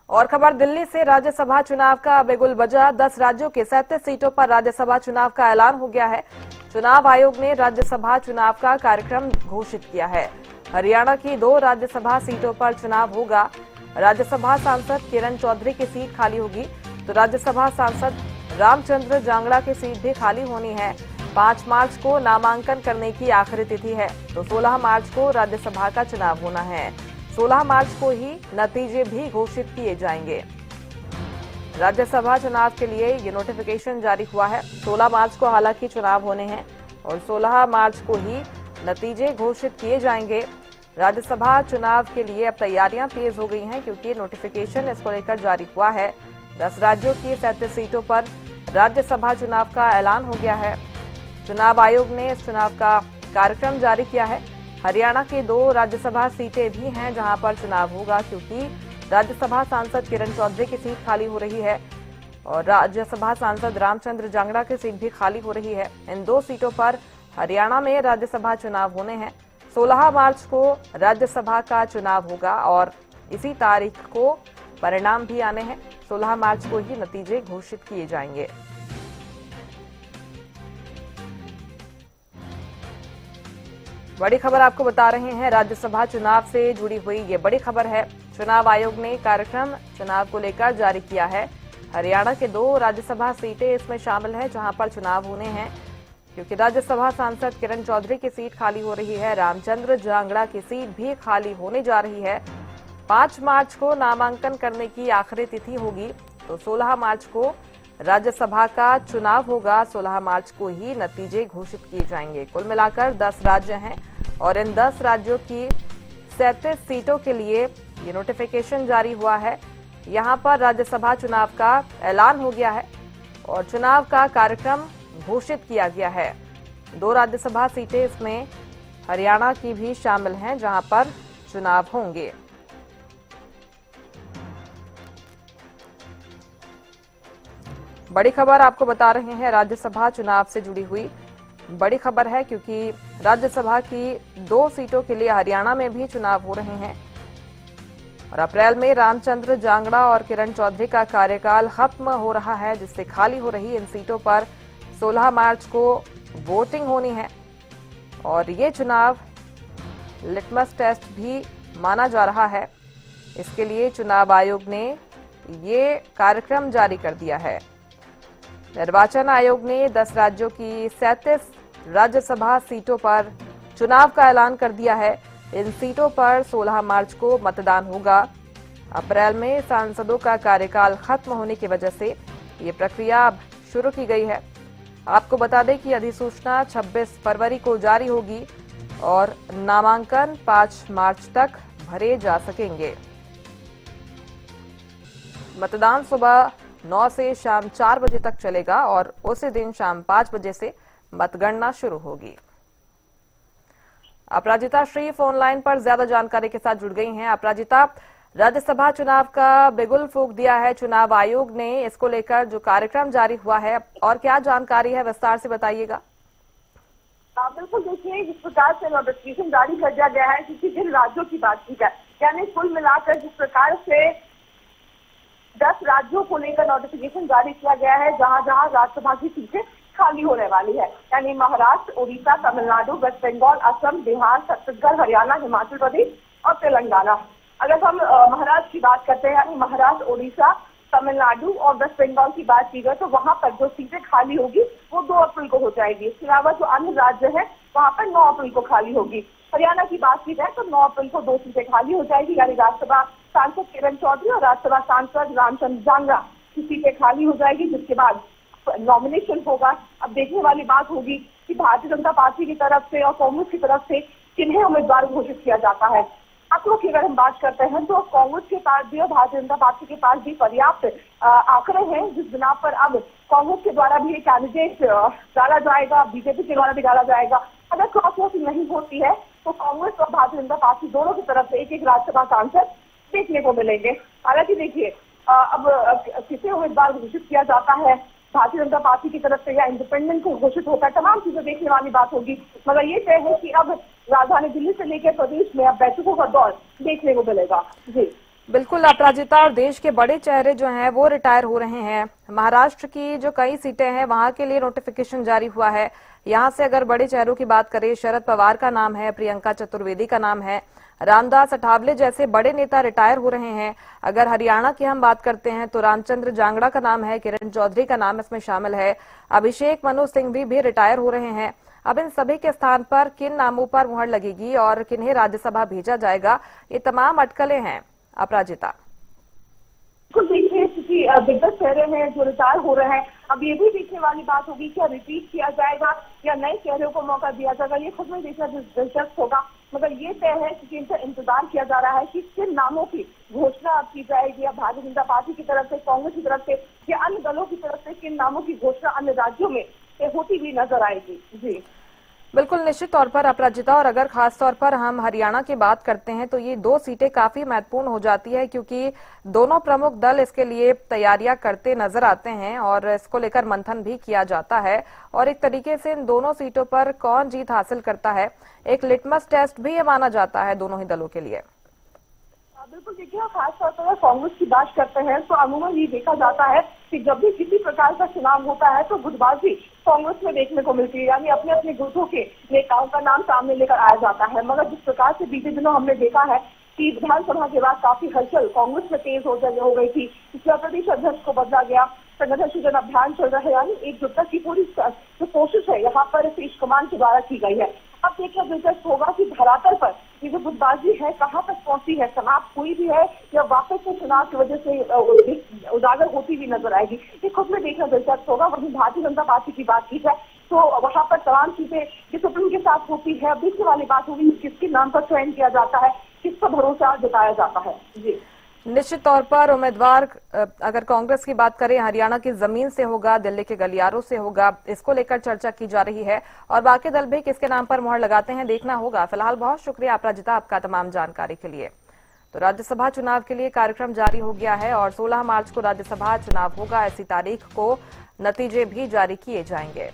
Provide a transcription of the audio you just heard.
और खबर दिल्ली से, राज्यसभा चुनाव का बिगुल बजा। 10 राज्यों के 37 सीटों पर राज्यसभा चुनाव का ऐलान हो गया है। चुनाव आयोग ने राज्यसभा चुनाव का कार्यक्रम घोषित किया है। हरियाणा की 2 राज्यसभा सीटों पर चुनाव होगा। राज्यसभा सांसद किरण चौधरी की सीट खाली होगी, तो राज्यसभा सांसद रामचंद्र जांगड़ा की सीट भी खाली होनी है। 5 मार्च को नामांकन करने की आखिरी तिथि है, तो 16 मार्च को राज्यसभा का चुनाव होना है। 16 मार्च को ही नतीजे भी घोषित किए जाएंगे। राज्यसभा चुनाव के लिए ये नोटिफिकेशन जारी हुआ है। 16 मार्च को हालांकि चुनाव होने हैं और 16 मार्च को ही नतीजे घोषित किए जाएंगे। राज्यसभा चुनाव के लिए अब तैयारियां तेज हो गई हैं, क्योंकि नोटिफिकेशन इसको लेकर जारी हुआ है। 10 राज्यों की 37 सीटों पर राज्यसभा चुनाव का ऐलान हो गया है। चुनाव आयोग ने इस चुनाव का कार्यक्रम जारी किया है। हरियाणा की 2 राज्यसभा सीटें भी हैं जहां पर चुनाव होगा, क्योंकि राज्यसभा सांसद किरण चौधरी की सीट खाली हो रही है और राज्यसभा सांसद रामचंद्र जांगड़ा की सीट भी खाली हो रही है। इन 2 सीटों पर हरियाणा में राज्यसभा चुनाव होने हैं। 16 मार्च को राज्यसभा का चुनाव होगा और इसी तारीख को परिणाम भी आने हैं। 16 मार्च को ही नतीजे घोषित किए जाएंगे। बड़ी खबर आपको बता रहे हैं, राज्यसभा चुनाव से जुड़ी हुई ये बड़ी खबर है। चुनाव आयोग ने कार्यक्रम चुनाव को लेकर जारी किया है। हरियाणा के 2 राज्यसभा सीटें इसमें शामिल हैं जहां पर चुनाव होने हैं, क्योंकि राज्यसभा सांसद किरण चौधरी की सीट खाली हो रही है। रामचंद्र जांगड़ा की सीट भी खाली होने जा रही है। 5 मार्च को नामांकन करने की आखिरी तिथि होगी, तो 16 मार्च को राज्यसभा का चुनाव होगा। 16 मार्च को ही नतीजे घोषित किए जाएंगे। कुल मिलाकर 10 राज्य हैं और इन 10 राज्यों की 37 सीटों के लिए ये नोटिफिकेशन जारी हुआ है। यहां पर राज्यसभा चुनाव का ऐलान हो गया है और चुनाव का कार्यक्रम घोषित किया गया है। 2 राज्यसभा सीटें इसमें हरियाणा की भी शामिल हैं जहां पर चुनाव होंगे। बड़ी खबर आपको बता रहे हैं, राज्यसभा चुनाव से जुड़ी हुई बड़ी खबर है, क्योंकि राज्यसभा की 2 सीटों के लिए हरियाणा में भी चुनाव हो रहे हैं और अप्रैल में रामचंद्र जांगड़ा और किरण चौधरी का कार्यकाल खत्म हो रहा है, जिससे खाली हो रही इन सीटों पर 16 मार्च को वोटिंग होनी है और ये चुनाव लिटमस टेस्ट भी माना जा रहा है। इसके लिए चुनाव आयोग ने ये कार्यक्रम जारी कर दिया है। निर्वाचन आयोग ने 10 राज्यों की 37 राज्यसभा सीटों पर चुनाव का ऐलान कर दिया है। इन सीटों पर 16 मार्च को मतदान होगा। अप्रैल में सांसदों का कार्यकाल खत्म होने की वजह से ये प्रक्रिया अब शुरू की गई है। आपको बता दें कि अधिसूचना 26 फरवरी को जारी होगी और नामांकन 5 मार्च तक भरे जा सकेंगे। मतदान सुबह 9 से शाम 4 बजे तक चलेगा और उसी दिन शाम 5 बजे से मतगणना शुरू होगी। अपराजिता श्रीफ ऑनलाइन पर ज्यादा जानकारी के साथ जुड़ गई हैं। अपराजिता, राज्यसभा चुनाव का बिगुल फूंक दिया है चुनाव आयोग ने, इसको लेकर जो कार्यक्रम जारी हुआ है और क्या जानकारी है, विस्तार से बताइएगा। बिल्कुल, देखिए जिस प्रकार से नोटिफिकेशन जारी कर दिया गया है, किसी जिन राज्यों की बात की जाए, यानी कुल मिलाकर जिस प्रकार से 10 राज्यों को लेकर नोटिफिकेशन जारी किया गया है जहां जहां राज्यसभा की सीटें खाली होने वाली है, यानी महाराष्ट्र, उड़ीसा, तमिलनाडु, वेस्ट बंगाल, असम, बिहार, छत्तीसगढ़, हरियाणा, हिमाचल प्रदेश और तेलंगाना। अगर हम महाराष्ट्र की बात करते हैं, यानी महाराष्ट्र, उड़ीसा, तमिलनाडु और वेस्ट बंगाल की बात की जाए, तो वहां पर जो सीटें खाली होगी वो 2 अप्रैल को हो जाएगी। इसके अलावा जो अन्य राज्य है वहां पर 9 अप्रैल को खाली होगी। हरियाणा की बात की जाए तो 9 अप्रैल को 2 सीटें खाली हो जाएगी, यानी राज्यसभा सांसद किरण चौधरी और राज्यसभा सांसद रामचंद्र जांगड़ा की सीटें खाली हो जाएगी, जिसके बाद नॉमिनेशन होगा। अब देखने वाली बात होगी कि भारतीय जनता पार्टी की तरफ से और कांग्रेस की तरफ से किन्हें उम्मीदवार घोषित किया जाता है। आंकड़ों की अगर हम बात करते हैं तो कांग्रेस के पास भी और भारतीय जनता पार्टी के पास भी पर्याप्त आंकड़े हैं, जिस बिना पर अब कांग्रेस के द्वारा भी एक कैंडिडेट डाला जाएगा, बीजेपी के द्वारा भी डाला जाएगा। अगर क्रॉस वोटिंग नहीं होती है तो कांग्रेस और भारतीय जनता पार्टी दोनों की तरफ से एक एक राज्यसभा सांसद देखने को मिलेंगे। हालांकि देखिए अब किसे उम्मीदवार घोषित किया जाता है, भारतीय जनता पार्टी की तरफ से या इंडिपेंडेंट को घोषित होता है, तमाम चीजें देखने वाली बात होगी। मगर ये तय है कि अब राजधानी दिल्ली से लेकर प्रदेश में अब बैठकों का दौर देखने को मिलेगा। जी बिल्कुल अपराजिता, और देश के बड़े चेहरे जो हैं वो रिटायर हो रहे हैं। महाराष्ट्र की जो कई सीटें हैं वहां के लिए नोटिफिकेशन जारी हुआ है। यहां से अगर बड़े चेहरों की बात करें, शरद पवार का नाम है, प्रियंका चतुर्वेदी का नाम है, रामदास अठावले जैसे बड़े नेता रिटायर हो रहे हैं। अगर हरियाणा की हम बात करते हैं तो रामचंद्र जांगड़ा का नाम है, किरण चौधरी का नाम इसमें शामिल है, अभिषेक मनु सिंघवी भी रिटायर हो रहे हैं। अब इन सभी के स्थान पर किन नामों पर मुहर लगेगी और किन्हें राज्यसभा भेजा जाएगा, ये तमाम अटकलें हैं अपराजिता। कुछ देखिए, क्योंकि दिग्गज चेहरे हैं जो रिटायर हो रहे हैं, अब ये भी देखने वाली बात होगी क्या रिपीट किया जाएगा या नए चेहरों को मौका दिया जाएगा, ये खुद में देखना दिलचस्प होगा। मगर ये तय है कि इनका इंतजार किया जा रहा है कि किन नामों की घोषणा अब की जाएगी, या भारतीय जनता पार्टी की तरफ से, कांग्रेस की तरफ से या अन्य दलों की तरफ से किन नामों की घोषणा अन्य राज्यों में होती हुई नजर आएगी। जी बिल्कुल, निश्चित तौर पर अपराजिता, और अगर खास तौर पर हम हरियाणा की बात करते हैं तो ये 2 सीटें काफी महत्वपूर्ण हो जाती है, क्योंकि दोनों प्रमुख दल इसके लिए तैयारियां करते नजर आते हैं और इसको लेकर मंथन भी किया जाता है। और एक तरीके से इन दोनों सीटों पर कौन जीत हासिल करता है, एक लिटमस टेस्ट भी ये माना जाता है दोनों ही दलों के लिए। बिल्कुल देखिए, खासतौर पर अगर कांग्रेस की बात करते हैं तो अमूमन ये देखा जाता है कि जब भी किसी प्रकार का चुनाव होता है तो गुटबाजी कांग्रेस में देखने को मिलती है, यानी अपने अपने गुटों के नेताओं का नाम सामने लेकर आया जाता है। मगर जिस प्रकार से बीते दिनों हमने देखा है कि विधानसभा के बाद काफी हलचल कांग्रेस में तेज हो गई थी, इसलिए प्रदेश अध्यक्ष को बदला गया, संगठन सृजन अभियान चल रहा है, यानी एकजुटता की पूरी जो कोशिश है यहाँ पर शीर्ष कमान के द्वारा की गई है। अब देखना दिलचस्प होगा कि धरातल पर ये जो गुटबाजी है कहाँ तक पहुंची है, समाप्त हुई भी है या वापस से चुनाव की वजह से उजागर होती हुई नजर आएगी, ये खुद में देखना दिलचस्प होगा। वहीं भारतीय जनता पार्टी की बात की जाए तो वहां पर तमाम चीजें डिसिप्लिन के साथ होती है। अब देखने वाली बात होगी किसके नाम पर चयन किया जाता है, किस पर भरोसा जताया जाता है। जी निश्चित तौर पर उम्मीदवार अगर कांग्रेस की बात करें हरियाणा की जमीन से होगा, दिल्ली के गलियारों से होगा, इसको लेकर चर्चा की जा रही है और बाकी दल भी किसके नाम पर मुहर लगाते हैं देखना होगा। फिलहाल बहुत शुक्रिया अपराजिता आपका तमाम जानकारी के लिए। तो राज्यसभा चुनाव के लिए कार्यक्रम जारी हो गया है और 16 मार्च को राज्यसभा चुनाव होगा। ऐसी तारीख को नतीजे भी जारी किए जाएंगे।